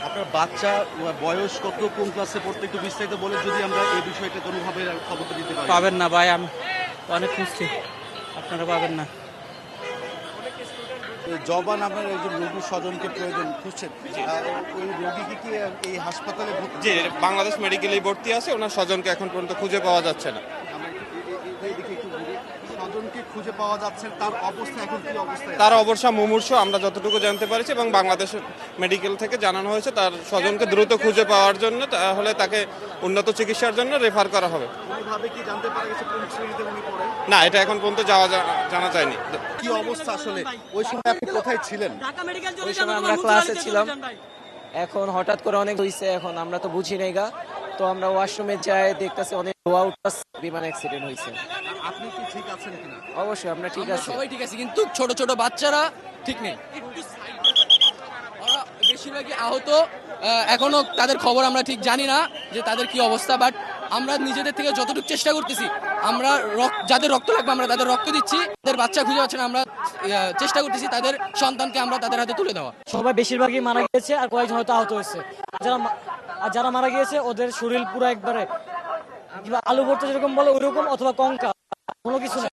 আপনার বাচ্চা বয়স কত, কোন ক্লাসে পড়তে, একটু বিস্তারিত বলে যদি আমরা এই বিষয়টা কোনোভাবে খবরটা দিতে পারি। পাবেন না ভাই, আমি অনেক খুঁজছি, আপনারা পাবেন না। জবান আপনার একজন রোগীর স্বজনকে প্রয়োজন খুঁজছেন, ওই রোগীকে কি এই হাসপাতালে ভর্তি? যে বাংলাদেশ মেডিকেলে ভর্তি আছে, ওনার স্বজনকে এখন পর্যন্ত খুঁজে পাওয়া যাচ্ছে না। আমরা এইদিকে একটু ঘুরি। স্বজনকে খুঁজে পাওয়া যাচ্ছে, তার অবস্থা এখন কি অবস্থায়? তার অবস্থা মুমূর্ষু আমরা যতটুকু জানতে পারছি, এবং বাংলাদেশ মেডিকেল থেকে জানানো হয়েছে তার স্বজনকে দ্রুত খুঁজে পাওয়ার জন্য, তাহলে তাকে উন্নত চিকিৎসার জন্য রেফার করা হবে। কোনোভাবে কি জানতে পারা গেছে কোন শ্রেণীতে উনি পড়েন? না, এটা এখন পর্যন্ত জানা যায়নি। কি অবস্থা আসলে ওই সময় আপনি কোথায় ছিলেন? ওই সময় আমরা ক্লাসে ছিলাম, এখন হঠাৎ করে অনেক হইছে, এখন আমরা তো বুঝি নাই গা, তো আমরা ওয়াশরুমে যাই দেখতেছি অনেক বিমান অ্যাক্সিডেন্ট হয়েছে। আপনি কি ঠিক আছেন কিনা? অবশ্যই আমরা ঠিক আছে। সবাই ঠিক আছে, কিন্তু ছোট ছোট বাচ্চারা ঠিক নেই, ওরা বেশিরভাগই আহত। এখনো তাদের খবর আমরা ঠিক জানি না যে তাদের কি অবস্থা, বাট আমরা নিজেদের থেকে যতটুকু চেষ্টা করতেছি, আমরা যাদের রক্ত লাগবে আমরা তাদের রক্ত দিচ্ছি, তাদের বাচ্চা খুঁজে পাচ্ছে না, আমরা চেষ্টা করতেছি তাদের সন্তানকে আমরা তাদের হাতে তুলে দেওয়া। সবাই বেশিরভাগই মারা গিয়েছে, আর কয়েকজন হয়তো আহত হয়েছে। যারা মারা গিয়েছে ওদের শরীর পুরো একবারে আলু ভর্তা যেরকম বলে ওইরকম, অথবা কঙ্কা, কোনো কিছু নেই।